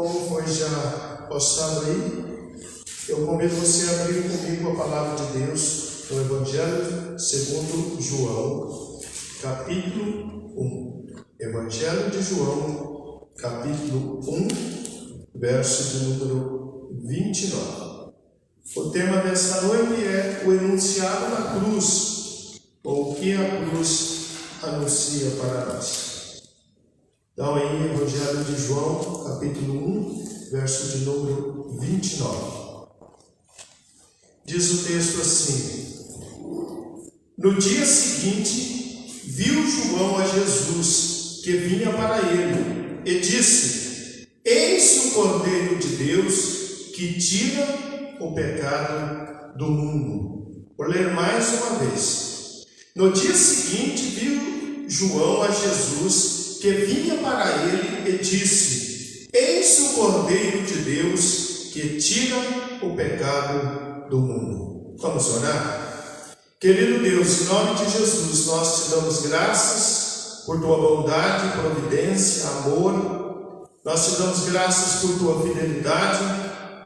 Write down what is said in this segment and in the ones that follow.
como foi já postado aí, eu convido você a abrir comigo a palavra de Deus no Evangelho segundo João, capítulo 1. Evangelho de João, capítulo 1, verso de número 29. O tema desta noite é o enunciado na cruz, ou o que a cruz anuncia para nós. Então aí, Evangelho de João, capítulo 1, verso de número 29. Diz o texto assim: No dia seguinte, viu João a Jesus, que vinha para ele, e disse: Eis o Cordeiro de Deus, que tira o pecado do mundo. Vou ler mais uma vez. No dia seguinte, viu João a Jesus, que vinha para ele, e disse: Eis o Cordeiro de Deus, que tira o pecado do mundo. Vamos orar? Querido Deus, em nome de Jesus, nós te damos graças por tua bondade, providência, amor. Nós te damos graças por tua fidelidade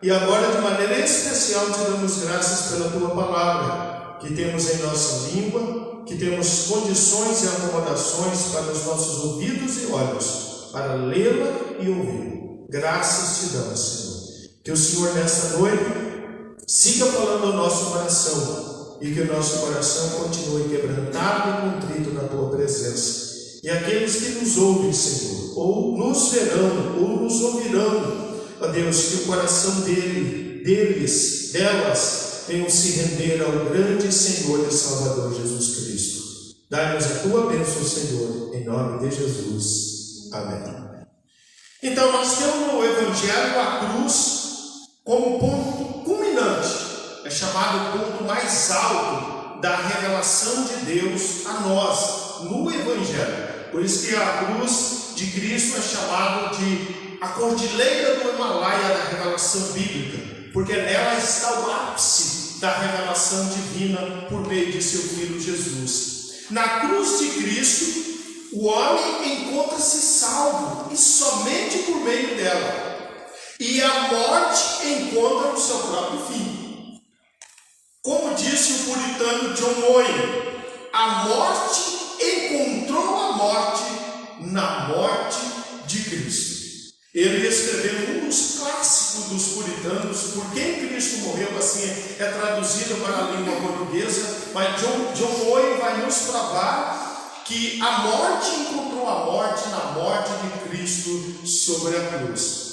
e agora, de maneira especial, te damos graças pela tua palavra, que temos em nossa língua, que temos condições e acomodações para os nossos ouvidos e olhos, para lê-la e ouvi-la. Graças te damos, Senhor. Que o Senhor, nesta noite, siga falando ao nosso coração e que o nosso coração continue quebrantado e contrito na tua presença. E aqueles que nos ouvem, Senhor, ou nos verão, ou nos ouvirão, ó Deus, que o coração deles, delas, venham se render ao grande Senhor e Salvador Jesus Cristo. Dai-nos a tua bênção, Senhor, em nome de Jesus. Amém. Então, nós temos no Evangelho a cruz como ponto culminante, é chamado o ponto mais alto da revelação de Deus a nós, no Evangelho. Por isso que a cruz de Cristo é chamado de a cordilheira do Himalaia da revelação bíblica, porque nela está o ápice da revelação divina por meio de seu Filho Jesus. Na cruz de Cristo, o homem encontra-se salvo, e somente por meio dela. E a morte encontra o seu próprio fim. Como disse o puritano John Owen, a morte encontrou a morte na morte de Cristo. Ele escreveu um dos clássicos dos puritanos, Por quem Cristo morreu, assim é traduzido para a língua portuguesa, mas John Owen vai nos provar que a morte encontrou a morte na morte de Cristo sobre a cruz.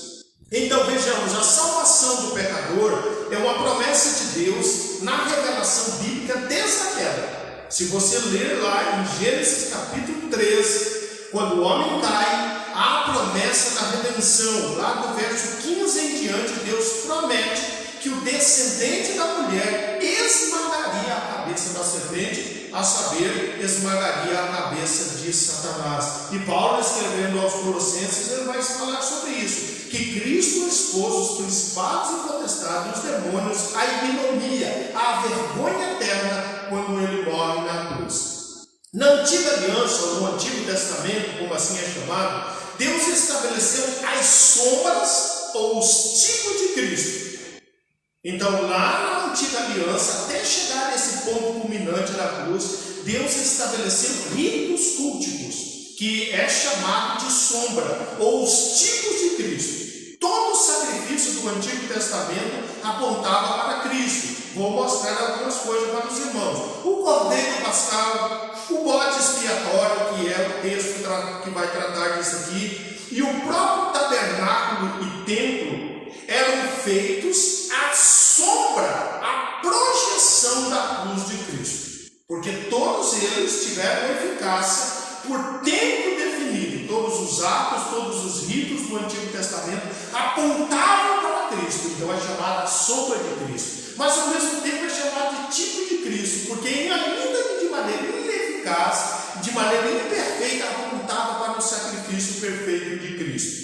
Então vejamos, a salvação do pecador é uma promessa de Deus na revelação bíblica desde a queda. Se você ler lá em Gênesis capítulo 13, quando o homem cai, há a promessa da redenção. Lá do verso 15 em diante, Deus promete que o descendente da mulher esmagaria a cabeça da serpente, a saber, esmagaria a cabeça de Satanás. E Paulo, escrevendo aos Colossenses, ele vai falar sobre isso, que Cristo expôs os principados e potestades, os demônios, a ignomia, a vergonha eterna, quando ele morre na cruz. Na antiga aliança, ou no Antigo Testamento, como assim é chamado, Deus estabeleceu as sombras ou os tipos de Cristo. Então, lá na antiga aliança, até chegar nesse ponto culminante da cruz, Deus estabeleceu ritos culticos, que é chamado de sombra, ou os tipos de Cristo. Todo o sacrifício do Antigo Testamento apontava para Cristo. Vou mostrar algumas coisas para os irmãos. O cordeiro pascal, o bode expiatório, que é o texto que vai tratar disso aqui, e o próprio tabernáculo e templo eram feitos à sombra, à projeção da cruz de Cristo. Porque todos eles tiveram eficácia por tempo definido. Todos os atos, todos os ritos do Antigo Testamento apontavam para Cristo. Então é chamada sombra de Cristo. Mas ao mesmo tempo é chamado de tipo de Cristo, porque ainda de maneira ineficaz, de maneira imperfeita, apontava para o sacrifício perfeito de Cristo.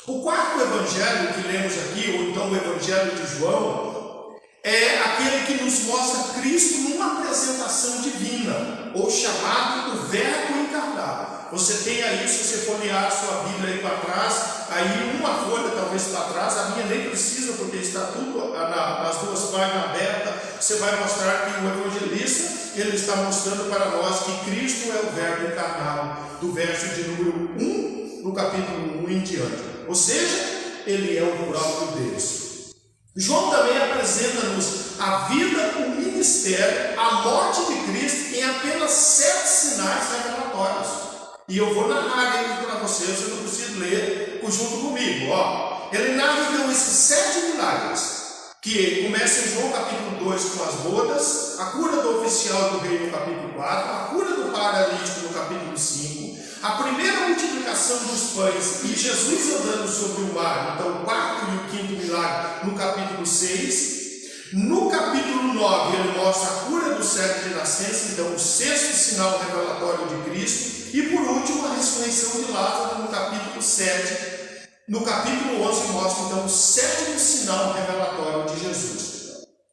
O quarto evangelho que lemos aqui, ou então o Evangelho de João, é aquele que nos mostra Cristo numa apresentação divina, ou chamado o Verbo encarnado. Você tem aí, se você folhear a sua Bíblia aí para trás, aí uma folha talvez para trás, a minha nem precisa porque está tudo nas duas páginas abertas. Você vai mostrar que o evangelista, ele está mostrando para nós que Cristo é o Verbo encarnado, do verso de número 1, no capítulo 1 em diante. Ou seja, ele é o próprio Deus. João também apresenta-nos a vida, o ministério, a morte de Cristo em apenas 7 sinais revelatórios. E eu vou narrar eles para vocês, você não precisa ler junto comigo. Ele narra então esses 7 milagres, que começa em João capítulo 2 com as bodas, a cura do oficial do rei no capítulo 4, a cura do paralítico no capítulo 5, a primeira multiplicação dos pães e Jesus andando sobre o mar, então o 4º e o 5º milagre no capítulo 6. No capítulo 9 ele mostra a cura do cego de nascença, então o 6º sinal revelatório de Cristo. E por último a ressurreição de Lázaro no capítulo 7. No capítulo 11 mostra então o 7º sinal revelatório de Jesus.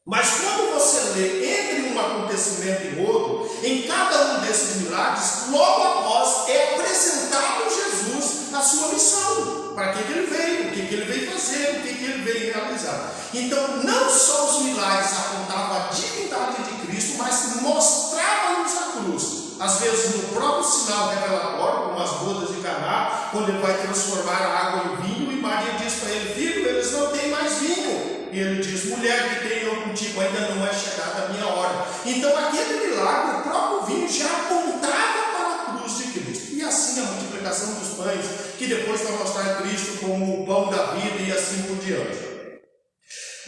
Mas quando você lê entre um acontecimento e outro, em cada um desses milagres, logo após é apresentado Jesus a sua missão. Para que ele veio, o que ele veio fazer, o que ele veio realizar. Então não só os milagres apontavam a divindade de Cristo, mas mostravam-nos a cruz. Às vezes no próprio sinal revelatório, como as bodas de Caná, quando ele vai transformar a água em vinho, e Maria diz para ele: filho, eles não têm mais vinho. E ele diz: mulher, que tenho eu contigo, ainda não é chegada a minha hora. Então aquele milagre, o próprio vinho já apontava para a cruz de Cristo. E assim a multiplicação dos pães, que depois vai mostrar Cristo como o pão da vida e assim por diante.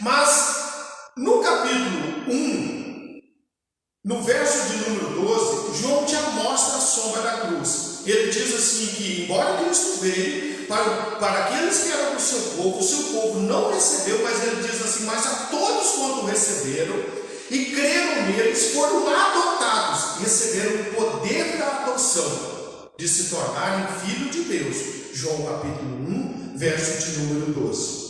Mas no capítulo 1, no verso de número 12, João já mostra a sombra da cruz. Ele diz assim que, embora Cristo veio para aqueles que eram do seu povo, o seu povo não recebeu, mas ele diz assim: mas a todos quanto receberam e creram neles, foram adotados, receberam o poder da adoção, de se tornarem filhos de Deus. João capítulo 1, verso de número 12.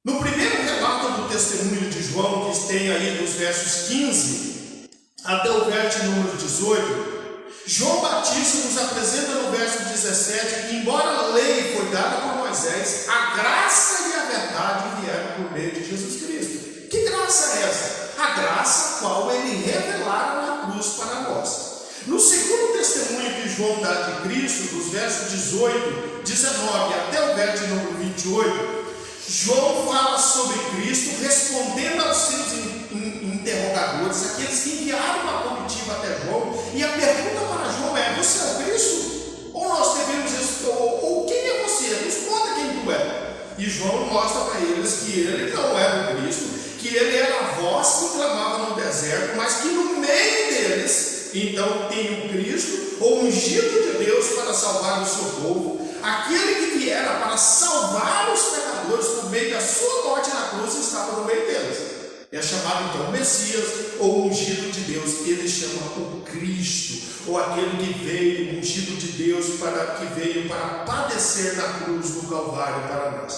No primeiro relato do testemunho de João, que tem aí dos versos 15 até o verso número 18, João Batista nos apresenta no verso 17 que, embora a lei foi dada por Moisés, a graça e a verdade vieram por meio de Jesus Cristo. Que graça é essa? A graça a qual ele revelara na cruz para nós. No segundo testemunho que João dá de Cristo, dos versos 18, 19 até o verso número 28, João fala sobre Cristo respondendo aos seus interrogadores, aqueles que enviaram uma comitiva até João, e a pergunta para João é: você é o Cristo? Ou nós devemos, ou quem é você? Nos conta quem tu é. E João mostra para eles que ele não era o Cristo, que ele era a voz que clamava no deserto, mas que no meio deles, então, tem o Cristo, o ungido de Deus para salvar o seu povo, aquele que viera para salvar os pecadores por meio da sua morte na cruz, estava no meio deles. É chamado então Messias ou ungido de Deus. Ele chama o Cristo, ou aquele que veio, ungido de Deus, que veio para padecer na cruz do Calvário para nós.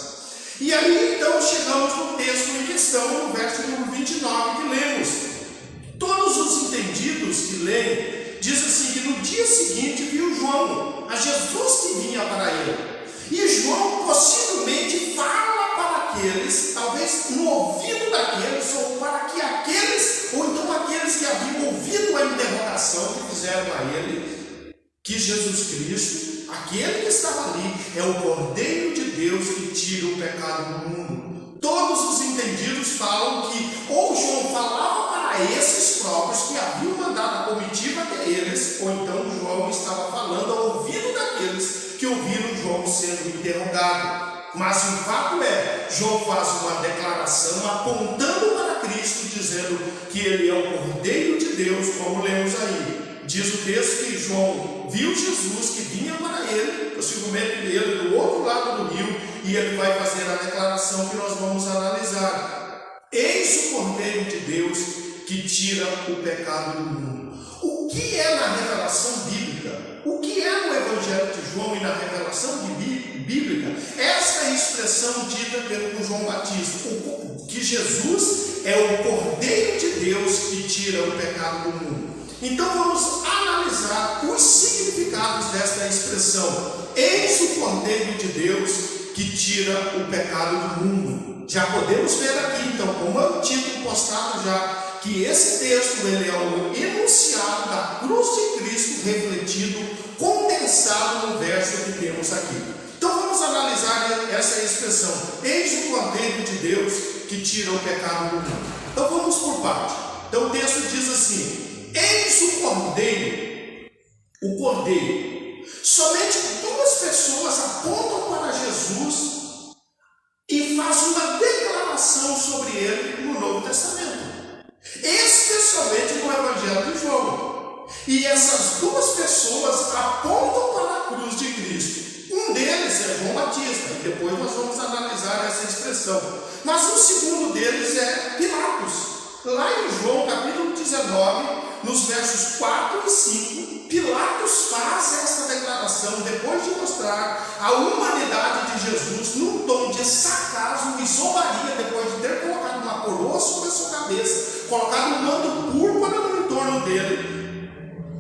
E aí então chegamos no texto em questão, no verso número 29 que lemos. Todos os entendidos que leem, diz assim que no dia seguinte viu João, a Jesus que vinha para ele. E João possivelmente fala para aqueles, talvez no ouvido daqueles, ou para que aqueles, ou então aqueles que haviam ouvido a interrogação que fizeram a ele, que Jesus Cristo, aquele que estava ali, é o Cordeiro de Deus que tira o pecado do mundo. Todos os entendidos falam que ou João falava para esses próprios que haviam mandado a comitiva até eles, ou então João estava falando ao ouvido daqueles que ouviram João sendo interrogado. Mas o fato é, João faz uma declaração apontando para Cristo, dizendo que ele é o Cordeiro de Deus, como lemos aí. Diz o texto que João viu Jesus que vinha para ele, possivelmente ele do outro lado do rio, e ele vai fazer a declaração que nós vamos analisar. Eis o Cordeiro de Deus que tira o pecado do mundo. O que é na revelação bíblica? O que é no Evangelho de João e na revelação bíblica? Esta expressão dita pelo João Batista, que Jesus é o Cordeiro de Deus que tira o pecado do mundo. Então vamos analisar os significados desta expressão. Eis o Cordeiro de Deus que tira o pecado do mundo. Já podemos ver aqui, então, como é o título postado já, que esse texto ele é o enunciado da cruz de Cristo refletido, condensado no verso que temos aqui. Então vamos analisar essa expressão. Eis o Cordeiro de Deus que tira o pecado do mundo. Então vamos por parte. Então o texto diz assim: eis o Cordeiro. O Cordeiro. Somente duas pessoas apontam para Jesus e fazem uma declaração sobre ele no Novo Testamento, especialmente no Evangelho de João. E essas duas pessoas apontam para a cruz de Cristo. Um deles é João Batista, e depois nós vamos analisar essa expressão. Mas o segundo deles é Pilatos. Lá em João capítulo 19, nos versos 4 e 5, Pilatos faz esta declaração depois de mostrar a humanidade de Jesus num tom de sarcasmo e zombaria, depois de ter colocado uma coroa sobre a sua cabeça, colocado um manto púrpura no entorno dele.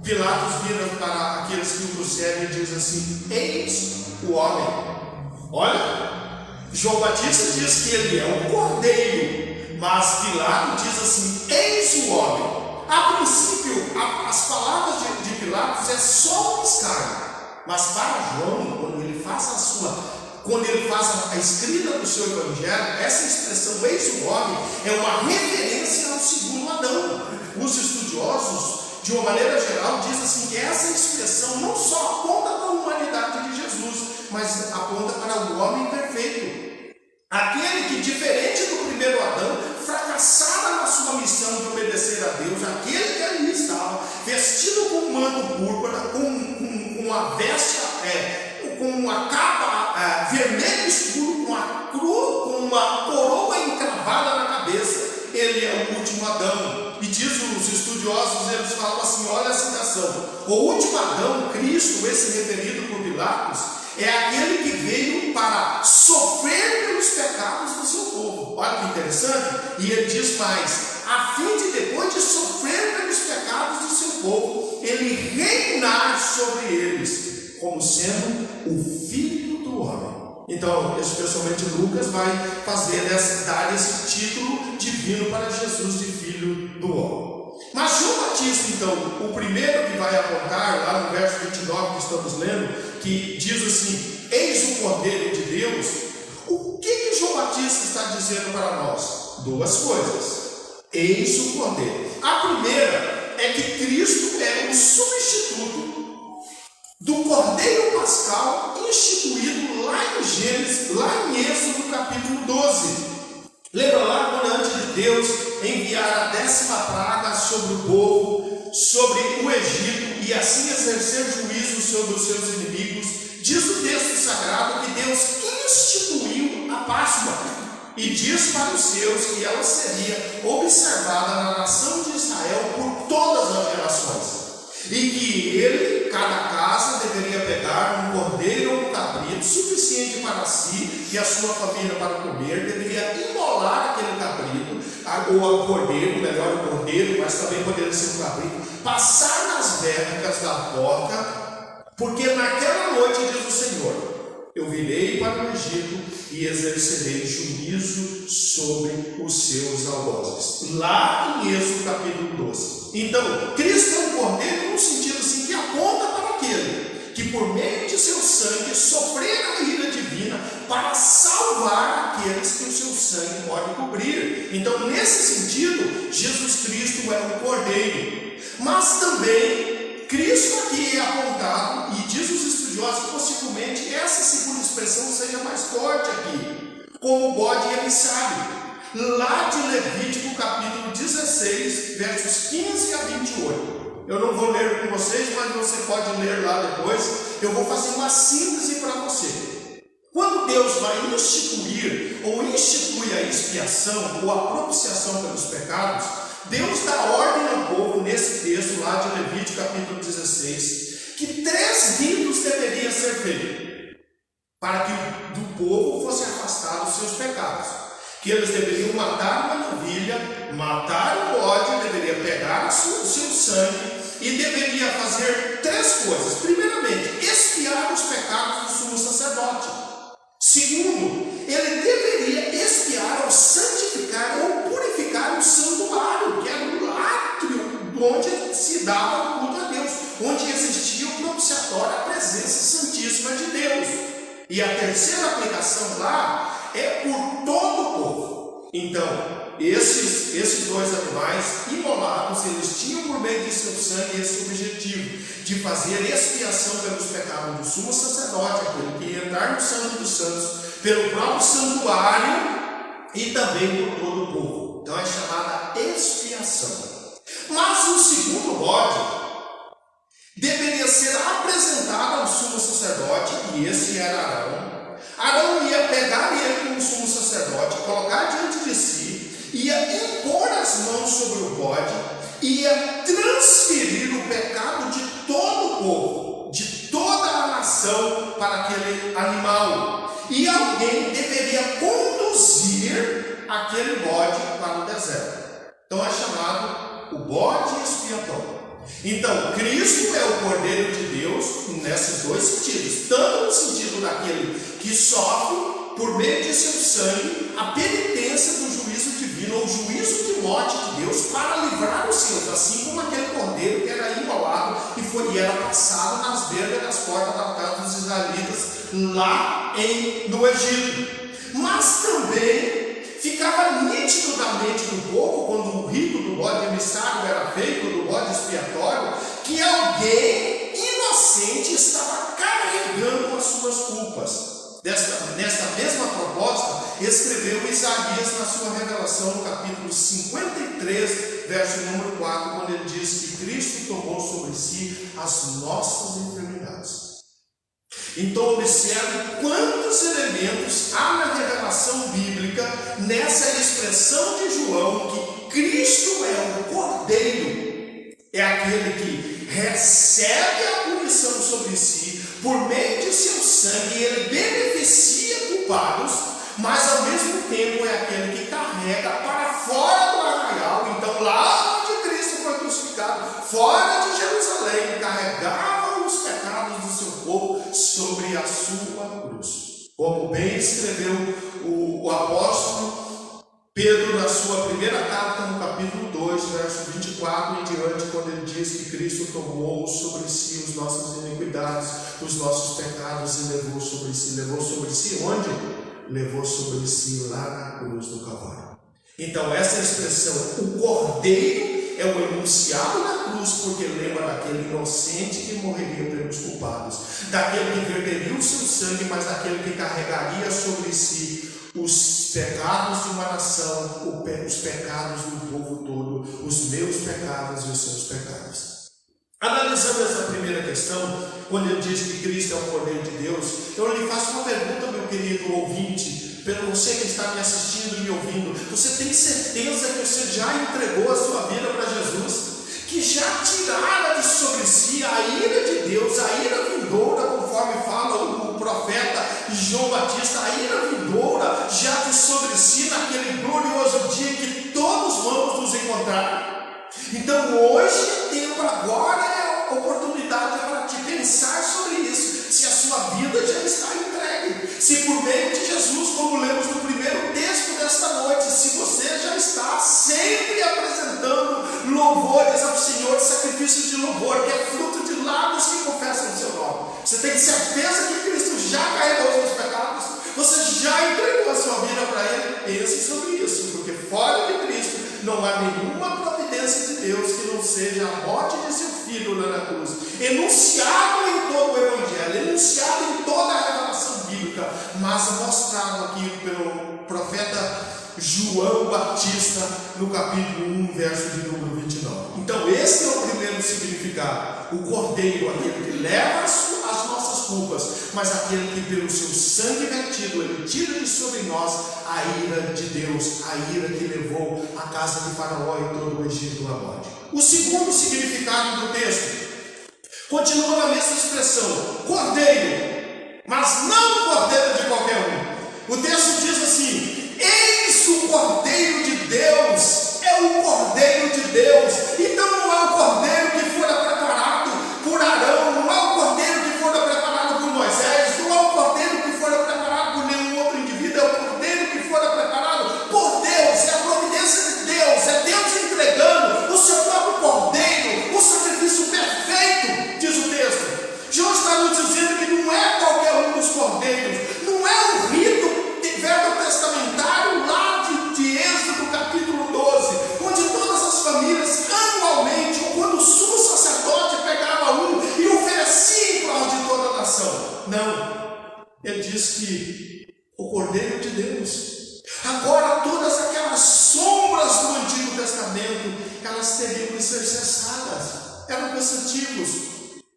Pilatos vira para aqueles que o trouxeram e diz assim: eis o homem. Olha, João Batista diz que ele é um cordeiro, mas Pilatos diz assim: eis o homem. A princípio, as palavras de Pilatos é só um escárnio, mas para João, quando ele faz a escrita do seu evangelho, essa expressão eis o homem é uma referência ao segundo Adão. Os estudiosos, de uma maneira geral, dizem assim que essa expressão não só aponta para a humanidade de Jesus, mas aponta para o homem perfeito. Aquele que, diferente do primeiro Adão, fracassara na sua missão de obedecer a Deus, aquele que ali estava, vestido com um manto púrpura, com uma veste, com uma capa vermelha escuro, com uma coroa encravada na cabeça, ele é o último Adão. E diz os estudiosos, eles falam assim, olha a citação: o último Adão, Cristo, esse referido por Pilatos, é aquele que veio para sofrer pelos pecados do seu povo. Olha que interessante. E ele diz mais: a fim de, depois de sofrer pelos pecados do seu povo, ele reinar sobre eles, como sendo o Filho do Homem. Então, especialmente Lucas vai dar esse título divino para Jesus de Filho do Homem. Mas João Batista, então, o primeiro que vai apontar, lá no verso 29 que estamos lendo, que diz assim: eis o Cordeiro de Deus. O que João Batista está dizendo para nós? Duas coisas. Eis o Cordeiro. A primeira é que Cristo é o substituto do Cordeiro Pascal instituído lá em Gênesis, lá em Êxodo capítulo 12. Lembra lá quando antes de Deus enviar a 10ª praga sobre o povo, sobre o Egito, e assim exercer juízo sobre os seus inimigos? Diz o texto sagrado que Deus instituiu a Páscoa e diz para os seus que ela seria observada na nação de Israel por todas as gerações. E que ele, cada casa, deveria pegar um cordeiro ou um cabrito suficiente para si e a sua família para comer, deveria imolar aquele cabrito, ou o cordeiro, melhor o cordeiro, mas também poderia ser um cabrito, passar nas vergas da porta, porque naquela noite, diz o Senhor, eu virei para o Egito e exercerei juízo sobre os seus algozes. Lá em Êxodo capítulo 12. Então, Cristo é um cordeiro no sentido assim que aponta para aquele que por meio de seu sangue sofreu a ira divina para salvar aqueles que o seu sangue pode cobrir. Então, nesse sentido, Jesus Cristo é um cordeiro. Mas também, Cristo aqui é apontado, e diz os estudiosos que possivelmente essa segunda expressão seja mais forte aqui, como bode emissário. Lá de Levítico capítulo 16, versos 15 a 28. Eu não vou ler com vocês, mas você pode ler lá depois. Eu vou fazer uma síntese para você. Quando Deus vai instituir ou institui a expiação ou a propiciação pelos pecados, Deus dá ordem ao povo nesse texto lá de Levítico capítulo 16, que 3 ritos deveriam ser feitos para que do povo fosse afastado os seus pecados. Que eles deveriam matar uma novilha, matar o bode, deveria pegar o seu sangue e deveria fazer três coisas. Primeiramente, expiar os pecados do sumo sacerdote. Segundo, ele deveria expiar ou santificar ou purificar o santuário, que era o átrio onde se dava o culto a Deus, onde existia o propiciatório, a presença santíssima de Deus. E a terceira aplicação lá é por todo o povo. Então, esses dois animais imolados, eles tinham por meio de seu sangue esse objetivo de fazer expiação pelos pecados do sumo sacerdote, aquele que ia entrar no Santo dos Santos, pelo próprio santuário e também por todo o povo. Então é chamada expiação. Mas o segundo bode deveria ser apresentado ao sumo sacerdote, e esse era Arão. Arão ia pegar ele como sumo sacerdote, colocar diante de si, ia impor as mãos sobre o bode, ia transferir o pecado de todo o povo, de toda a nação para aquele animal. E alguém deveria conduzir aquele bode para o deserto. Então é chamado o bode expiatório. Então, Cristo é o Cordeiro de Deus nesses dois sentidos, tanto no sentido daquele que sofre por meio de seu sangue a penitência do juízo divino, ou juízo de morte de Deus, para livrar os seus, assim como aquele cordeiro que era imolado e era passado nas vergas das portas da casa dos israelitas lá no Egito. Mas também ficava nítido na mente do povo, quando o rito do bode emissário era feito, do bode expiatório, que alguém inocente estava carregando as suas culpas. Nesta mesma proposta, escreveu Isaías na sua revelação, no capítulo 53, verso número 4, quando ele diz que Cristo tomou sobre si as nossas enfermidades. Então observe quantos elementos há na revelação bíblica, nessa expressão de João, que Cristo é o Cordeiro, é aquele que recebe a punição sobre si, por meio de seu sangue, ele beneficia culpados, mas ao mesmo tempo é aquele que carrega para fora do arraial. Então lá onde Cristo foi crucificado, fora de Jerusalém, carregava os pecados do seu povo sobre a sua cruz. Como bem escreveu o apóstolo Pedro na sua primeira carta, no capítulo 2, verso 24 em diante, quando ele diz que Cristo tomou sobre si as nossas iniquidades, os nossos pecados e levou sobre si. Levou sobre si onde? Levou sobre si lá na cruz do Calvário. Então essa expressão, o Cordeiro, é o enunciado da cruz, porque lembra daquele inocente que morreria pelos culpados, daquele que verteria o seu sangue, mas daquele que carregaria sobre si os pecados de uma nação, os pecados do povo todo, os meus pecados e os seus pecados. Analisando essa primeira questão, quando ele diz que Cristo é o Cordeiro de Deus, eu lhe faço uma pergunta, meu querido ouvinte, pelo você que está me assistindo e me ouvindo: você tem certeza que você já entregou a sua vida para Jesus? Que já tirara de sobre si a ira de Deus, a ira vindoura, conforme fala o profeta João Batista, a ira vindoura já de sobre si naquele glorioso dia que todos vamos nos encontrar? Então hoje é tempo, agora é a oportunidade para te pensar sobre isso, se a sua vida já está entregue, se por meio de Jesus, como lemos no primeiro texto desta noite, se você já está sempre apresentando louvores ao Senhor, sacrifício de louvor, que é fruto de lábios que confessam o seu nome. Você tem certeza que Cristo já carregou os seus pecados? Você já entregou a sua vida para Ele? Pense sobre isso, porque fora de Cristo não há nenhuma providência de Deus que não seja a morte de seu Filho lá na cruz, enunciado em todo o Evangelho, enunciado em toda a revelação bíblica, mas mostrado aqui pelo profeta João Batista no capítulo 1, verso de número 29. Então esse é o primeiro significado: o Cordeiro, aquele que leva as nossas culpas, mas aquele que pelo seu sangue vertido, ele tira de sobre nós a ira de Deus, a ira que levou a casa de Faraó e todo o Egito à morte. O segundo significado do texto continua na mesma expressão: Cordeiro, mas não o Cordeiro de qualquer um. O texto diz assim: eis o Cordeiro de Deus, é o Cordeiro de Deus. Então não é o Cordeiro que fora para Ele diz que o Cordeiro de Deus. Agora todas aquelas sombras do Antigo Testamento, elas teriam que ser cessadas. Eram cansativos.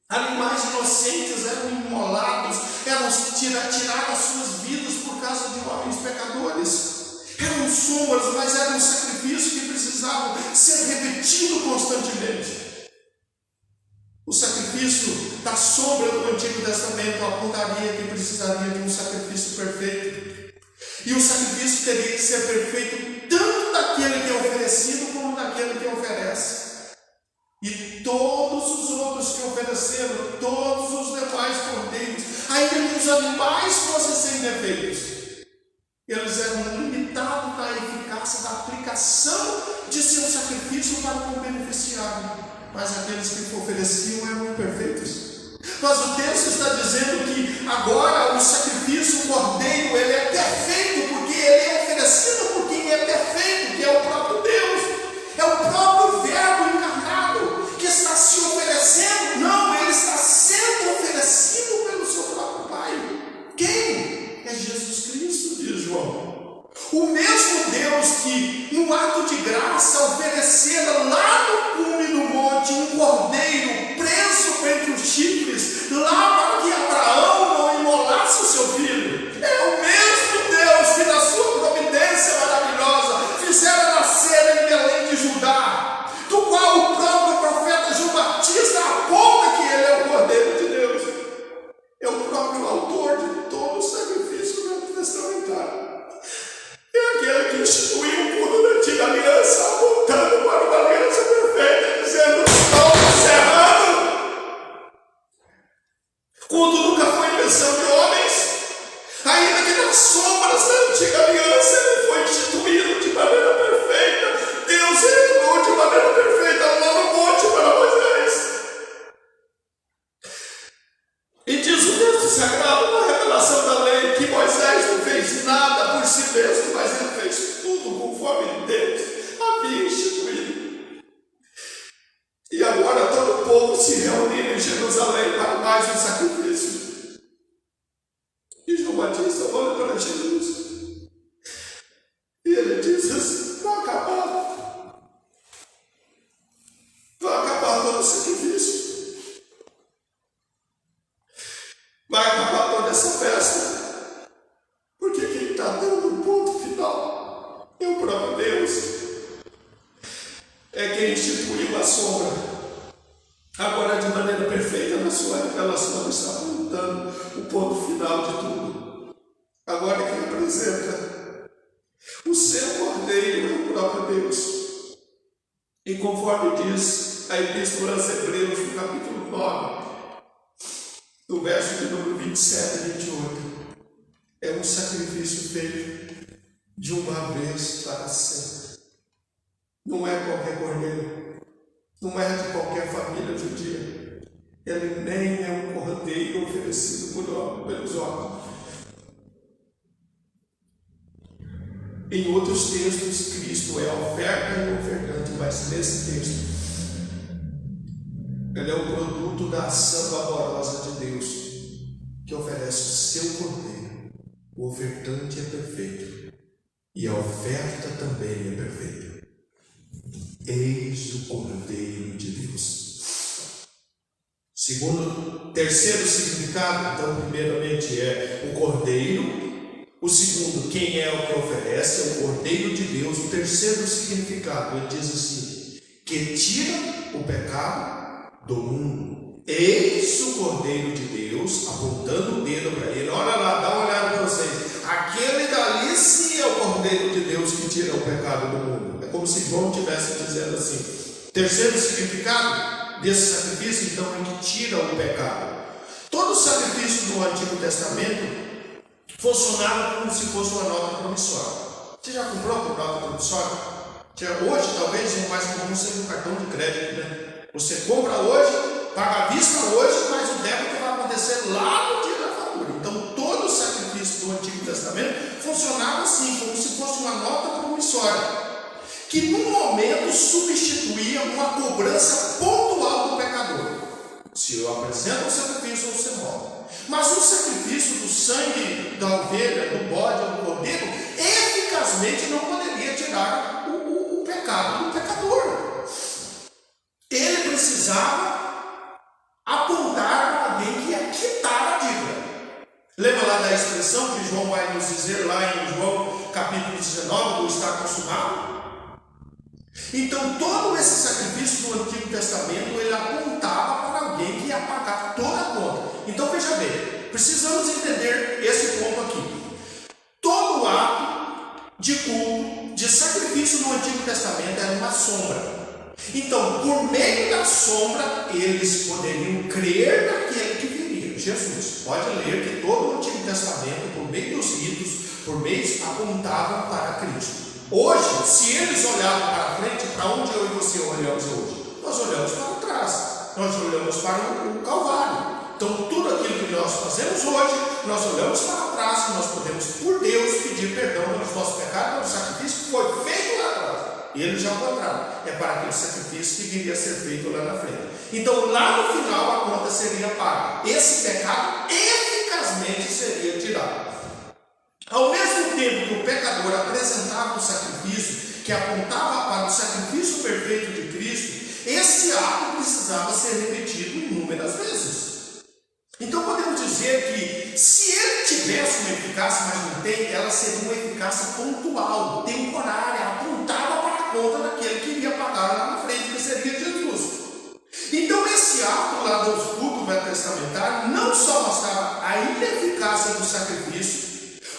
Animais inocentes eram imolados, tiraram suas vidas por causa de homens pecadores. Eram sombras, mas eram um sacrifício que precisavam ser repetido constantemente. O sacrifício da sombra do Antigo Testamento apontaria que precisaria de um sacrifício perfeito. E o sacrifício teria que ser perfeito tanto daquele que é oferecido como daquele que oferece. E todos os outros que ofereceram, todos os demais cordeiros, ainda que os animais fossem sem defeitos, eles eram limitados na eficácia da aplicação de seu sacrifício para o beneficiário. Mas aqueles que ofereciam eram imperfeitos. Mas o texto está dizendo que agora o sacrifício, o cordeiro, ele é perfeito, porque ele é oferecido por quem é perfeito, que é o próprio Deus. É o próprio Verbo encarnado que está se oferecendo. Não, ele está sendo oferecido pelo seu próprio Pai. Quem? É Jesus Cristo, diz João. O mesmo Deus que, no ato de graça, oferecera lá no cume do monte um cordeiro preso entre os chifres, lá para que Abraão não imolasse o seu filho. É o mesmo Deus que, na sua providência maravilhosa, fizera nascer em Belém de Judá, do qual o próprio profeta João Batista aponta que ele é o Cordeiro de Deus. É o próprio autor de todo o sacrifício neotestamentário. É aquele que instituiu o culto da antiga aliança, apontando para uma aliança perfeita, dizendo: estou encerrando. Culto nunca foi invenção de homens, ainda que nas sombras da antiga aliança ele foi instituído de maneira perfeita. Deus revelou de maneira perfeita lá no monte para Moisés. E diz o texto sagrado na revelação da lei que Moisés não fez nada por si mesmo, mas ele fez tudo conforme Deus havia instituído. E agora todo o povo se reuniu em Jerusalém para mais um sacrifício. E João Batista olha para Jesus e ele diz assim: vai acabar todo o sacrifício. Vai acabar toda essa festa, porque quem está dando o ponto final é o próprio Deus. É quem instituiu a sombra. Agora, de maneira perfeita, na sua revelação, está apontando o ponto final de tudo. Agora, quem apresenta o seu cordeiro é o próprio Deus. E conforme diz a Epístola aos Hebreus, no capítulo 9, no verso de número 27 e 28, é um sacrifício feito de uma vez para sempre. Não é qualquer cordeiro, não é de qualquer família judia. Ele nem é um cordeiro oferecido pelos homens. Em outros textos, Cristo é a oferta e o ofertante, mas nesse texto, ele é o produto da ação amorosa de Deus, que oferece o seu cordeiro. O ofertante é perfeito e a oferta também é perfeita. Eis o Cordeiro de Deus. Terceiro significado, então, primeiramente é o Cordeiro. O segundo, quem é o que oferece, é o Cordeiro de Deus. O terceiro significado, ele diz assim: que tira o pecado do mundo. Eis o Cordeiro de Deus, apontando o dedo para ele. Olha lá, dá uma olhada para vocês. Aquele dali sim é o Cordeiro de Deus que tira o pecado do mundo. É como se João estivesse dizendo assim. Terceiro significado desse sacrifício, então, é que tira o pecado. Todo sacrifício do Antigo Testamento funcionava como se fosse uma nota promissória. Você já comprou uma nota promissória? Hoje, talvez, o mais comum seja um cartão de crédito, né? Você compra hoje, paga à vista hoje, mas o débito vai acontecer lá no dia da fatura. Então, todo o sacrifício do Antigo Testamento funcionava assim, como se fosse uma nota promissória, que num momento substituía uma cobrança pontual do pecador. Se eu apresento o sacrifício, você morre. Mas o sacrifício do sangue da ovelha, do bode ou do cordeiro, eficazmente não poderia tirar o pecado do pecador. Ele precisava apontar para alguém que ia quitar a dívida. Lembra lá da expressão que João vai nos dizer lá em João capítulo 19, do está consumado? Então todo esse sacrifício do Antigo Testamento, ele apontava para alguém que ia pagar toda a conta. Então veja bem, precisamos entender esse ponto aqui. Todo ato de culto, de sacrifício no Antigo Testamento era uma sombra. Então, por meio da sombra, eles poderiam crer naquele que viria, Jesus. Pode ler que todo o Antigo Testamento, por meio dos ritos, por meio, apontava para Cristo. Hoje, se eles olhavam para frente, para onde eu e você olhamos hoje? Nós olhamos para trás, nós olhamos para o Calvário. Então, tudo aquilo que nós fazemos hoje, nós olhamos para trás e nós podemos, por Deus, pedir perdão pelos nossos pecados, pelo sacrifício que foi feito lá atrás. E eles já encontraram. É para aquele sacrifício que viria a ser feito lá na frente. Então, lá no final, a conta seria paga. Esse pecado eficazmente seria tirado. Ao mesmo tempo que o pecador apresentava o sacrifício, que apontava para o sacrifício perfeito de Cristo, esse ato precisava ser repetido inúmeras vezes. Então podemos dizer que se ele tivesse uma eficácia, mas não tem, ela seria uma eficácia pontual, temporária, apontava para a conta daquele que iria pagar lá na frente, que seria Jesus. Então esse ato lá dos cultos velho-testamentários não só mostrava a ineficácia do sacrifício,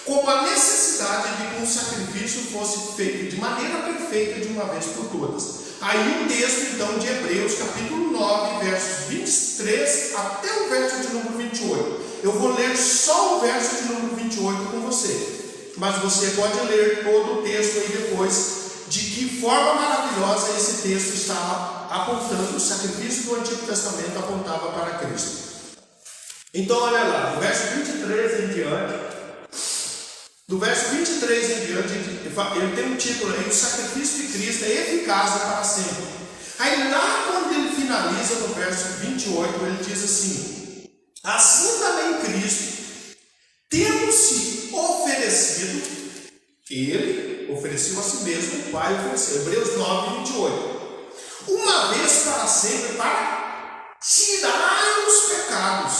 como a necessidade de que um sacrifício fosse feito de maneira perfeita de uma vez por todas. Aí o texto então de Hebreus capítulo 9, versos 23 até o verso de número 28. Eu vou ler só o verso de número 28 com você, mas você pode ler todo o texto aí depois, de que forma maravilhosa esse texto estava apontando, o sacrifício do Antigo Testamento apontava para Cristo. Então olha lá, do verso 23 em diante, do verso 23 em diante, ele tem um título aí, o sacrifício de Cristo é eficaz para sempre. Aí lá quando ele finaliza no verso 28, ele diz assim: assim também Cristo, tendo se oferecido, ele ofereceu a si mesmo, o Pai ofereceu, Hebreus 9, 28, uma vez para sempre, para tirar os pecados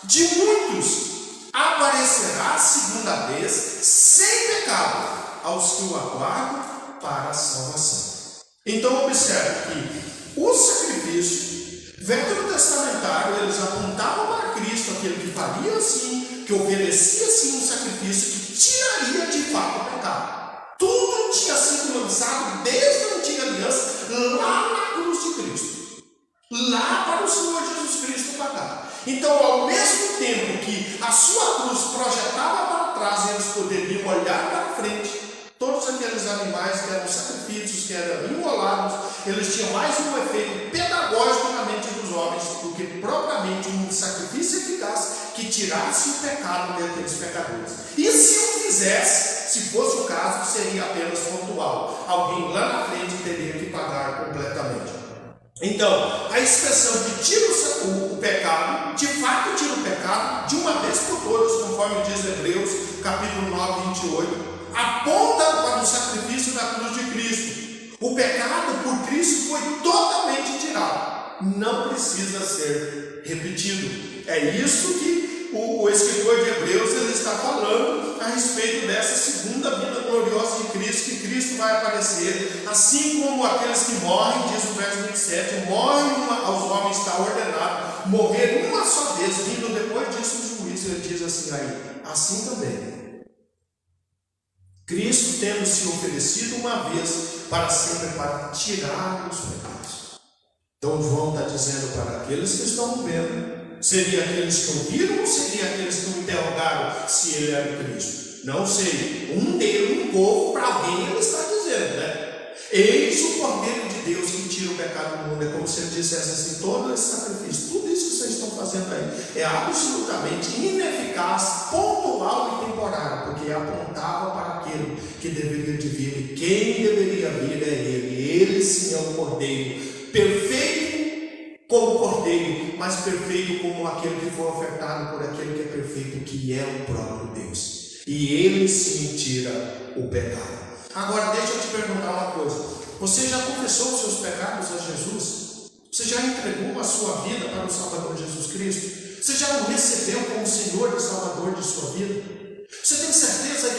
de muitos, aparecerá a segunda vez sem pecado aos que o aguardam para a salvação. Então observe que o sacrifício veterotestamentário, eles apontavam para Cristo, aquele que faria assim, que oferecia assim um sacrifício que tiraria de fato o pecado. Tudo tinha sido lançado desde a antiga aliança lá na cruz de Cristo, lá para o Senhor Jesus Cristo pagar. Então, ao mesmo tempo que a sua cruz projetava para trás, eles poderiam olhar para frente. Todos aqueles animais que eram sacrifícios, que eram imolados, eles tinham mais um efeito pedagógico na mente dos homens do que propriamente um sacrifício eficaz que tirasse o pecado daqueles pecadores. E se o fizesse, se fosse o caso, seria apenas pontual. Alguém lá na frente teria que pagar completamente. Então, a expressão que tira o pecado, de fato tira o pecado, de uma vez por todas, conforme diz Hebreus, capítulo 9, 28, aponta para o sacrifício da cruz de Cristo. O pecado por Cristo foi totalmente tirado, não precisa ser repetido. É isso que o escritor de Hebreus ele está falando a respeito dessa segunda vinda gloriosa de Cristo, que Cristo vai aparecer, assim como aqueles que morrem, diz o verso 27, morrem aos homens está ordenado morrer uma só vez, vindo depois disso o juízo. Ele diz assim aí, assim também Cristo tendo se oferecido uma vez para sempre, para tirar os pecados. Então João está dizendo para aqueles que estão vendo, seria aqueles que ouviram ou seria aqueles que o interrogaram se ele era o Cristo? Não sei. Um povo, para alguém ele está dizendo, né? Eis o Cordeiro de Deus que tira o pecado do mundo. É como se ele dissesse assim, todo esse sacrifício, tudo isso que vocês estão fazendo aí, é absolutamente ineficaz, pontual e temporário, porque apontava para aquele que deveria de vir, e quem deveria vir é ele. Ele sim é o Cordeiro, perfeito como Cordeiro, mas perfeito como aquele que foi ofertado por aquele que é perfeito, que é o próprio Deus. e Ele sim tira o pecado. Agora deixa eu te perguntar uma coisa: você já confessou os seus pecados a Jesus? Você já entregou a sua vida para o Salvador Jesus Cristo? Você já o recebeu como Senhor e Salvador de sua vida? Você tem certeza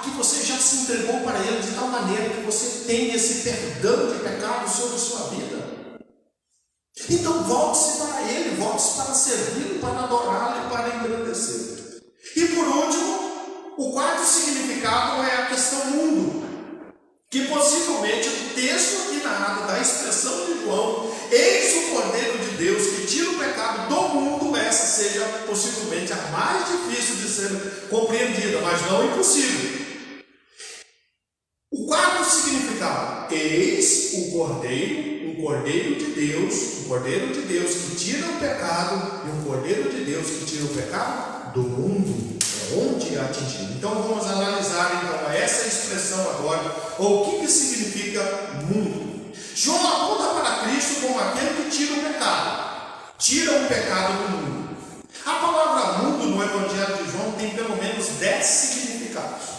que você já se entregou para Ele de tal maneira que você tem esse perdão de pecados sobre sua vida? Então volte-se para Ele, volte-se para servi-lo, para adorá-lo e para engrandecer. E por último, o quarto significado é a questão mundo, que possivelmente o texto aqui narrado da expressão de João, eis o Cordeiro de Deus que tira o pecado do mundo, essa seja possivelmente a mais difícil de ser compreendida, mas não impossível. O quarto significado, eis o Cordeiro, um Cordeiro de Deus que tira o pecado, e um Cordeiro de Deus que tira o pecado do mundo, onde atingido. Então vamos analisar então essa expressão agora, ou o que significa mundo. João aponta para Cristo como aquele que tira o pecado do mundo. A palavra mundo no Evangelho de João tem pelo menos 10 significados.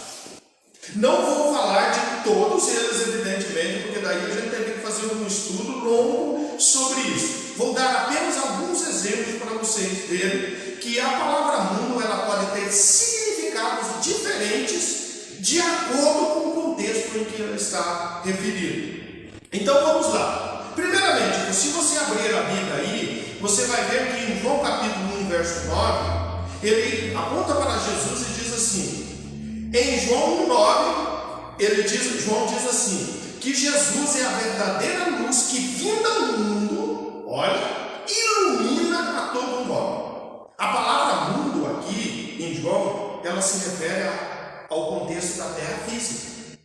Não vou falar de todos eles, evidentemente, porque daí a gente teria que fazer um estudo longo sobre isso. Vou dar apenas alguns exemplos para vocês verem que a palavra mundo ela pode ter significados diferentes de acordo com o contexto em que ela está referida. Então vamos lá. Primeiramente, se você abrir a Bíblia aí, você vai ver que em João capítulo 1, verso 9, ele aponta para Jesus e diz assim, em João 1,9, João diz assim, que Jesus é a verdadeira luz que vinda ao mundo, olha, ilumina a todo homem. A palavra mundo aqui em João, ela se refere ao contexto da terra física.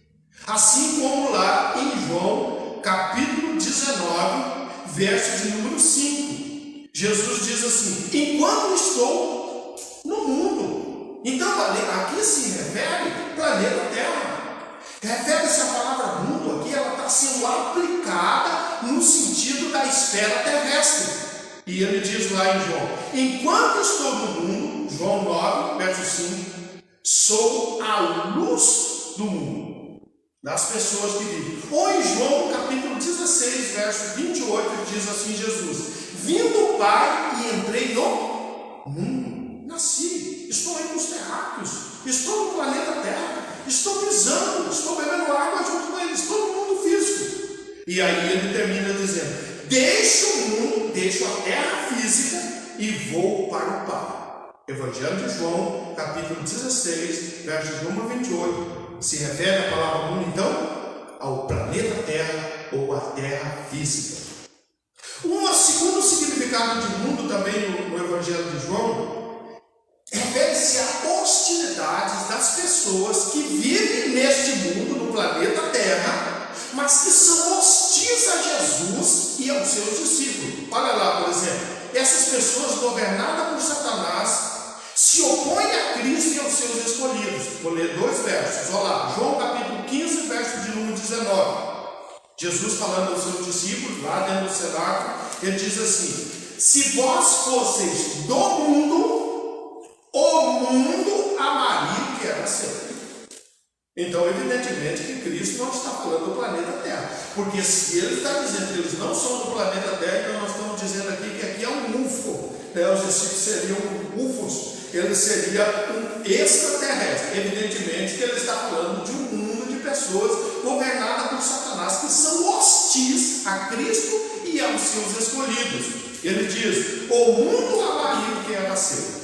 Assim como lá em João capítulo 19, verso de número 5, Jesus diz assim, enquanto estou no mundo. Então, aqui se refere ao planeta Terra. Refere-se a palavra mundo aqui, ela está sendo aplicada no sentido da esfera terrestre. E ele diz lá em João, enquanto estou no mundo, João 9, verso 5, sou a luz do mundo, das pessoas que vivem. Ou em João capítulo 16, verso 28, diz assim Jesus, vim do Pai e entrei no mundo, nasci. Estou aí nos terráqueos, estou no planeta Terra, estou pisando, estou bebendo água junto com ele, estou no mundo físico. E aí ele termina dizendo, deixo o mundo, deixo a terra física e vou para o Pai. Evangelho de João, capítulo 16, verso de 1 a 28, se refere à palavra mundo, então, ao planeta Terra ou à terra física. Um segundo significado de mundo também no Evangelho de João, refere-se a hostilidades das pessoas que vivem neste mundo, no planeta Terra, mas que são hostis a Jesus e aos seus discípulos. Olha lá, por exemplo, essas pessoas governadas por Satanás se opõem a Cristo e aos seus escolhidos. Vou ler 2 versos, olha lá, João capítulo 15, verso de número 19. Jesus falando aos seus discípulos, lá dentro do cenáculo, ele diz assim, se vós fosseis do mundo, o mundo amaria o que era seu. Então, evidentemente que Cristo não está falando do planeta Terra, porque se ele está dizendo que eles não são do planeta Terra, então nós estamos dizendo aqui que aqui é um UFO, né? Os discípulos seriam UFOs, ele seria um extraterrestre. Evidentemente que ele está falando de um mundo de pessoas governadas por Satanás, que são hostis a Cristo e aos seus escolhidos. Ele diz, o mundo amaria o que era seu.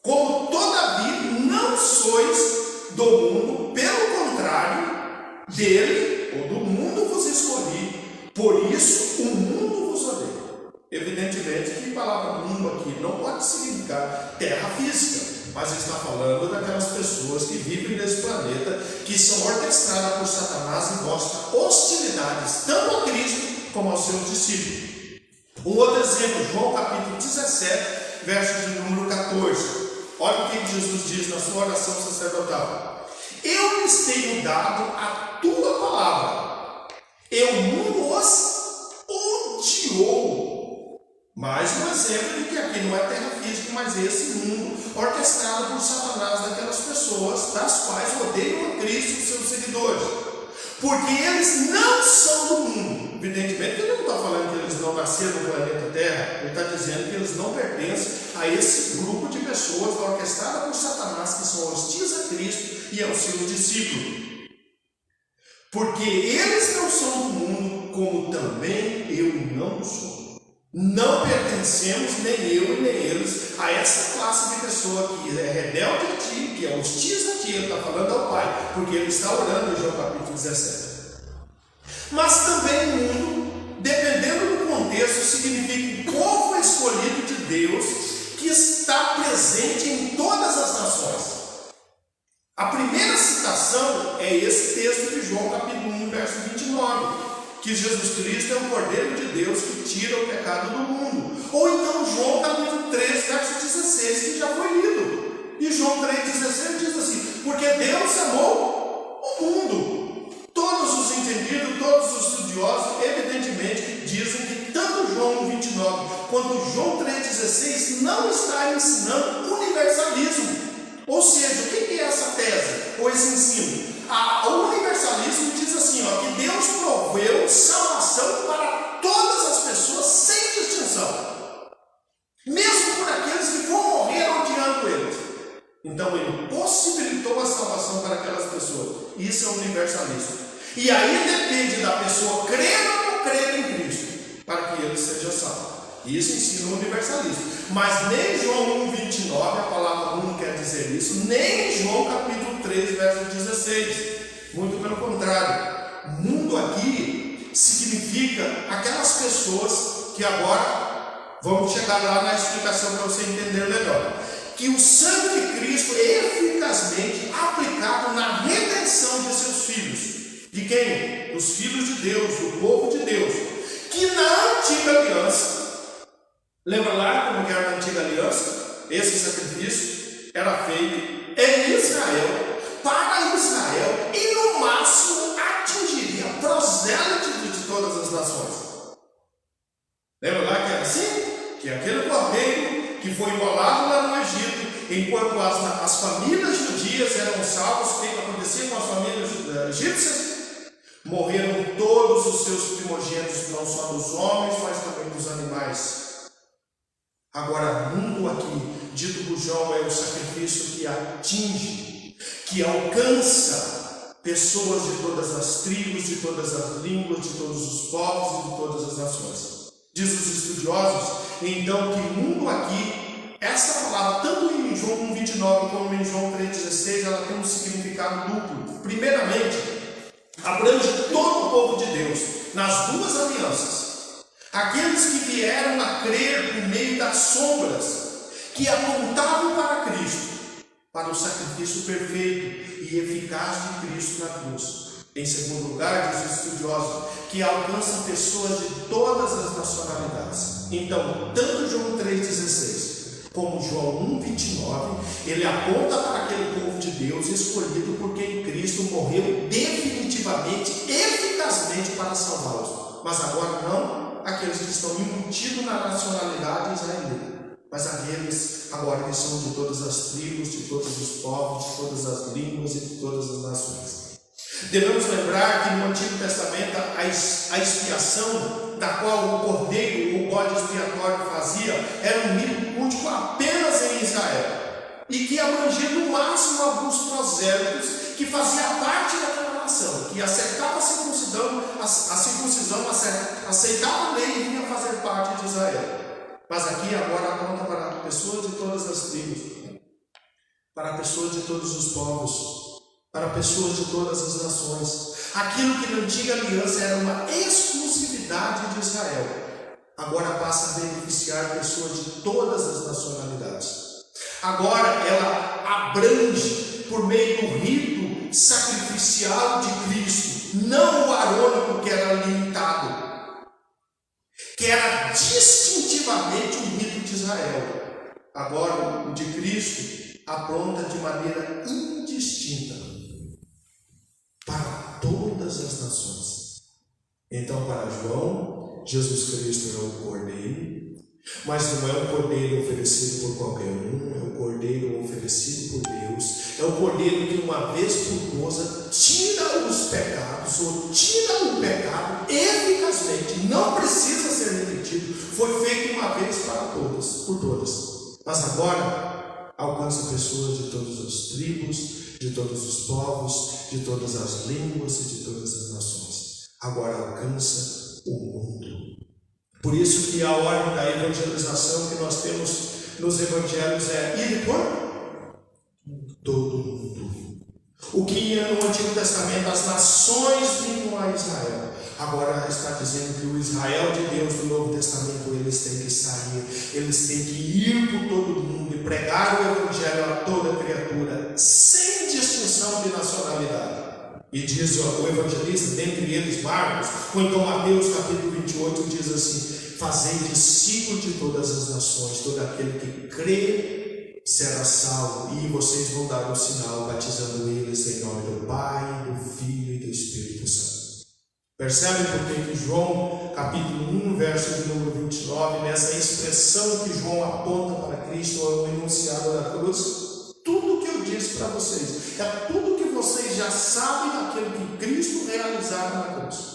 Como todavia não sois do mundo, pelo contrário, dele ou do mundo vos escolhi, por isso o mundo vos odeia. Evidentemente que a palavra mundo aqui não pode significar terra física, mas está falando daquelas pessoas que vivem nesse planeta, que são orquestradas por Satanás e mostram hostilidades tanto a Cristo como aos seus discípulos. Um outro exemplo, João capítulo 17, verso de número 14. Olha o que Jesus diz na sua oração sacerdotal. Eu lhes tenho dado a tua palavra. E o mundo os odiou, Mais um exemplo de que aqui não é terra física, mas é esse mundo orquestrado por Satanás daquelas pessoas das quais odeiam a Cristo e seus seguidores. Porque eles não são do mundo. Evidentemente, ele não está falando que eles não nasceram no planeta Terra, ele está dizendo que eles não pertencem a esse grupo de pessoas orquestradas por Satanás que são hostis a Cristo e aos seus discípulos. Porque eles não são do mundo, como também eu não sou. Não pertencemos, nem eu nem eles, a essa classe de pessoa que é rebelde a ti, que é hostis a ti. Ele está falando ao Pai, porque ele está orando em João capítulo 17. Mas também o mundo, dependendo do contexto, significa um povo escolhido de Deus que está presente em todas as nações. A primeira citação é esse texto de João capítulo 1, verso 29. Que Jesus Cristo é o Cordeiro de Deus que tira o pecado do mundo. Ou então João capítulo 3, verso 16, que já foi lido. E João 3,16 diz assim: porque Deus amou o mundo. Todos os entendidos, todos os estudiosos, evidentemente, dizem que tanto João 29 quanto João 3,16 não está ensinando universalismo. Ou seja, o que é essa tese ou esse ensino? O universalismo diz assim, que Deus proveu salvação para todas as pessoas sem distinção, mesmo por aqueles que vão morrer odiando eles. Então ele possibilitou a salvação para aquelas pessoas. Isso é universalismo. E aí depende da pessoa crer ou não crer em Cristo para que ele seja salvo. Isso ensina o universalismo. Mas nem João 1,29, a palavra 1 quer dizer isso, nem João capítulo 3, verso 16. Muito pelo contrário. Mundo aqui significa aquelas pessoas que agora, vamos chegar lá na explicação para você entender melhor, que o sangue de Cristo é eficazmente aplicado na redenção de seus filhos. De quem? Os filhos de Deus, o povo de Deus, que na antiga aliança, lembra lá como que era na antiga aliança? Esse sacrifício era feito em Israel, para Israel, e no máximo atingiria prosélitos de todas as nações. Lembra lá que era assim? Que aquele cordeiro que foi imolado lá no Egito, enquanto as famílias judias eram salvas, o que acontecia com as famílias egípcias? Morreram todos os seus primogênitos, não só dos homens, mas também dos animais. Agora, mundo aqui, dito por João, é o sacrifício que atinge, que alcança pessoas de todas as tribos, de todas as línguas, de todos os povos e de todas as nações. Diz os estudiosos, então, que mundo aqui, essa palavra, tanto em João 1,29 como em João 3,16, ela tem um significado duplo. Primeiramente, abrange todo o povo de Deus, nas duas alianças. Aqueles que vieram a crer por meio das sombras, que apontavam para Cristo, para o sacrifício perfeito e eficaz de Cristo na cruz. Em segundo lugar, diz os estudiosos, que alcançam pessoas de todas as nacionalidades. Então, tanto João 3,16 como João 1,29, ele aponta para aquele povo de Deus escolhido por quem Cristo morreu definitivamente, eficazmente para salvá-los. Mas agora não aqueles que estão embutidos na nacionalidade israelita, mas aqueles agora que são de todas as tribos, de todos os povos, de todas as línguas e de todas as nações. Devemos lembrar que no Antigo Testamento a expiação da qual o cordeiro, o bode expiatório fazia, era um rito cultico apenas em Israel, e que abrangia no máximo alguns prosélitos que faziam parte daquela nação, que aceitava a circuncisão, aceitava a lei e vinha fazer parte de Israel. Mas aqui agora aponta para pessoas de todas as tribos, para pessoas de todos os povos, para pessoas de todas as nações. Aquilo que na antiga aliança era uma exclusividade de Israel, agora passa a beneficiar pessoas de todas as nacionalidades. Agora ela abrange por meio do rito sacrificial de Cristo, não o arônico que era limitado, que era distintivamente o rito de Israel. Agora o de Cristo apronta de maneira indistinta para todas as nações. Então, para João, Jesus Cristo é o Cordeiro, Mas não é um cordeiro oferecido por qualquer um, é um cordeiro oferecido por Deus. É o cordeiro que uma vez por todas tira os pecados, ou tira o pecado eficazmente. Não precisa ser repetido. Foi feito uma vez para todas, por todas. Mas agora alcança pessoas de todas as tribos, de todos os povos, de todas as línguas e de todas as nações. Agora alcança o mundo. Por isso que a ordem da evangelização que nós temos nos evangelhos é ir por todo mundo. O que no Antigo Testamento as nações vinham a Israel, agora está dizendo que o Israel de Deus do Novo Testamento, eles têm que sair, eles têm que ir por todo mundo e pregar o evangelho a toda criatura, sem distinção de nacionalidade. E diz o evangelista, dentre eles Marcos, ou então Mateus capítulo 28, diz assim: fazei discípulos de todas as nações, todo aquele que crê será salvo, e vocês vão dar um sinal, batizando eles em nome do Pai, do Filho e do Espírito Santo. Percebe por que João capítulo 1, verso de número 29, nessa expressão que João aponta para Cristo, é o enunciado da cruz? Tudo que eu disse para vocês, é tudo que vocês já sabem daquilo que Cristo realizara na cruz.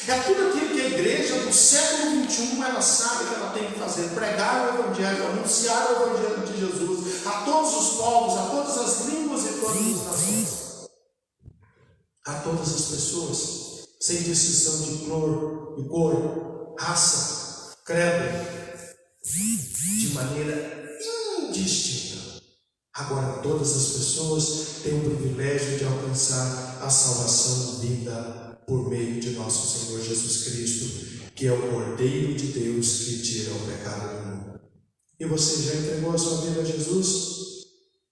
É tudo aquilo que a igreja do século XXI ela sabe que ela tem que fazer: pregar o evangelho, anunciar o evangelho de Jesus a todos os povos, a todas as línguas e todas as nações, a todas as pessoas, sem distinção de cor, raça, credo, de maneira indistinta. Agora todas as pessoas têm o privilégio de alcançar a salvação vinda por meio de nosso Senhor Jesus Cristo, que é o Cordeiro de Deus que tira o pecado do mundo. E você já entregou a sua vida a Jesus?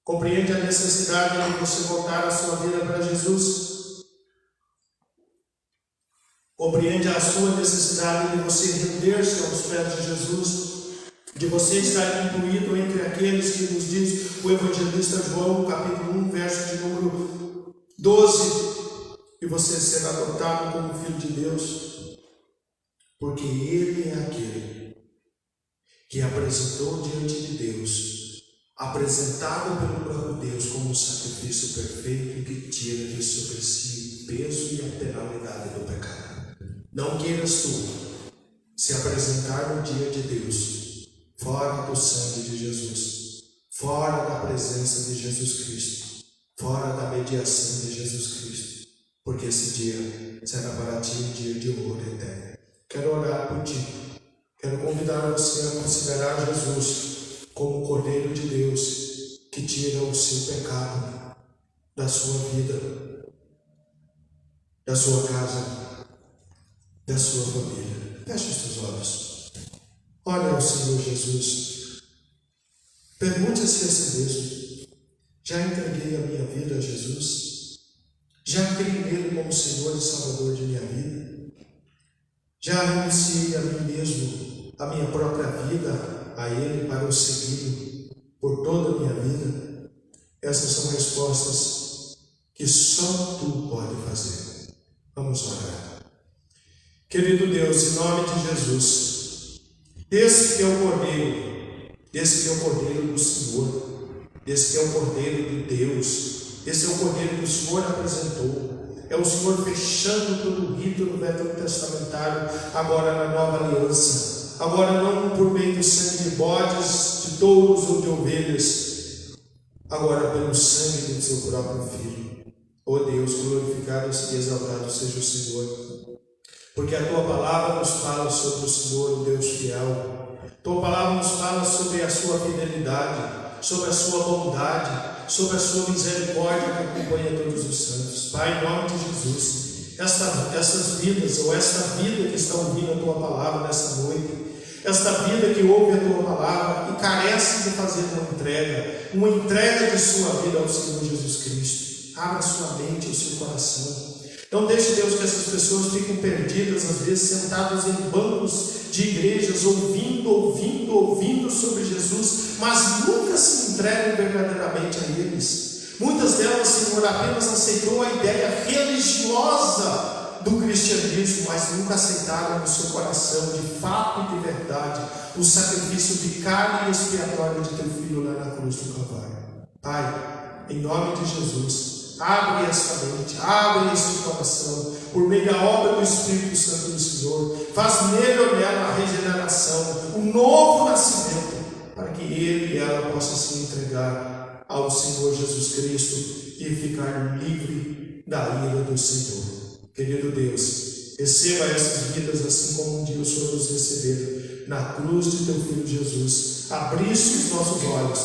Compreende a necessidade de você voltar a sua vida para Jesus? Compreende a sua necessidade de você render-se aos pés de Jesus? De você estar incluído entre aqueles que nos diz o evangelista João, capítulo 1, verso de número 12, e você ser adotado como filho de Deus, porque Ele é aquele que apresentou diante de Deus, apresentado pelo próprio Deus como um sacrifício perfeito que tira de sobre si o peso e a penalidade do pecado. Não queiras tu se apresentar no dia de Deus fora do sangue de Jesus, fora da presença de Jesus Cristo, fora da mediação de Jesus Cristo, porque esse dia será para ti um dia de ouro eterno. Quero orar por ti, quero convidar você a considerar Jesus como o Cordeiro de Deus que tira o seu pecado da sua vida, da sua casa, da sua família. Feche os teus olhos. Olha ao Senhor Jesus, pergunte-se a si mesmo: já entreguei a minha vida a Jesus? Já criei nele como Senhor e Salvador de minha vida? Já renunciei a mim mesmo, a minha própria vida, a Ele para o seguir por toda a minha vida? Essas são respostas que só Tu pode fazer. Vamos orar. Querido Deus, em nome de Jesus, esse que é o Cordeiro, esse que é o Cordeiro do Senhor, esse que é o Cordeiro de Deus, esse é o Cordeiro que o Senhor apresentou, é o Senhor fechando todo o rito do Velho Testamentário, agora na Nova Aliança, agora não por meio do sangue de bodes, de touros ou de ovelhas, agora pelo sangue do seu próprio Filho. Ó Deus, glorificado e exaltado seja o Senhor, porque a Tua palavra nos fala sobre o Senhor, o Deus fiel. Tua palavra nos fala sobre a Sua fidelidade, sobre a Sua bondade, sobre a Sua misericórdia que acompanha todos os santos. Pai, em nome de Jesus, essas vidas, ou esta vida que está ouvindo a Tua palavra nesta noite, esta vida que ouve a Tua palavra e carece de fazer uma entrega de sua vida ao Senhor Jesus Cristo. Abra sua mente, o seu coração. Não deixe, Deus, que essas pessoas fiquem perdidas, às vezes sentadas em bancos de igrejas, ouvindo sobre Jesus, mas nunca se entregam verdadeiramente a eles. Muitas delas, Senhor, apenas aceitou a ideia religiosa do cristianismo, mas nunca aceitaram no seu coração, de fato e de verdade, o sacrifício vicário e expiatório de teu Filho lá na cruz do Calvário. Pai, em nome de Jesus, abre esta mente, abre este coração, por meio da obra do Espírito Santo do Senhor, faz nele ou nela a regeneração, o novo nascimento, para que ele e ela possam se entregar ao Senhor Jesus Cristo e ficar livre da ira do Senhor. Querido Deus, receba essas vidas assim como um dia o Senhor nos recebeu na cruz de teu Filho Jesus. Abriste os nossos olhos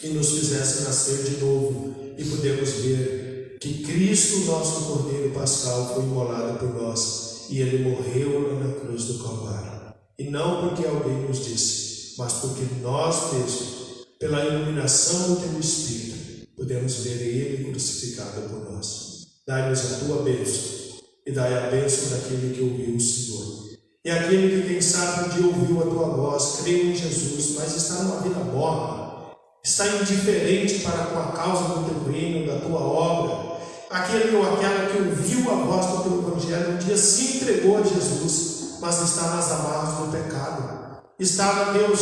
e nos fizesse nascer de novo e podemos ver que Cristo, nosso Cordeiro Pascal, foi imolado por nós e ele morreu lá na cruz do Calvário. E não porque alguém nos disse, mas porque nós mesmos, pela iluminação do teu Espírito, podemos ver ele crucificado por nós. Dai-nos a tua bênção e dai a bênção daquele que ouviu o Senhor. E aquele que, quem sabe, um dia ouviu a tua voz, creu em Jesus, mas está numa vida morna, está indiferente para com a causa do teu reino, da tua obra. Aquele ou aquela que ouviu a voz do teu evangelho, um dia se entregou a Jesus, mas está nas amarras do pecado. Está, Deus,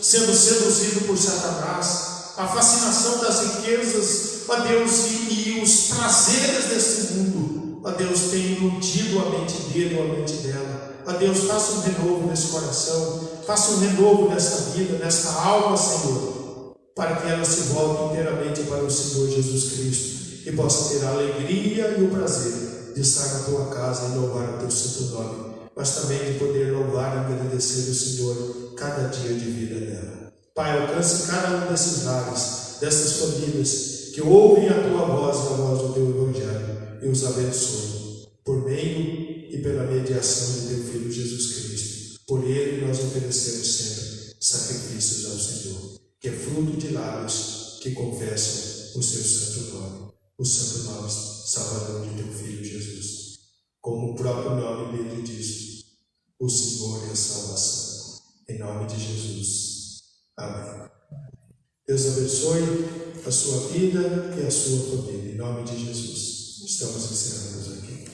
sendo seduzido por Satanás, a fascinação das riquezas, ó Deus, e os prazeres deste mundo, ó Deus, tem iludido a mente dele ou a mente dela. Ó Deus, faça um renovo nesse coração, faça um renovo nesta vida, nesta alma, Senhor, para que ela se volte inteiramente para o Senhor Jesus Cristo e possa ter a alegria e o prazer de estar na tua casa e louvar o teu santo nome, mas também de poder louvar e agradecer o Senhor cada dia de vida dela. Pai, alcance cada um desses lares, dessas famílias que ouvem a tua voz e a voz do teu evangelho e os abençoe por meio e pela mediação de teu Filho Jesus Cristo. Por ele nós oferecemos sempre sacrifícios ao Senhor, que é fruto de lábios que confessam o seu santo nome, o santo nome salvador de teu Filho Jesus. Como o próprio nome dele diz, o Senhor é a salvação. Em nome de Jesus. Amém. Deus abençoe a sua vida e a sua família. Em nome de Jesus. Estamos encerrando aqui.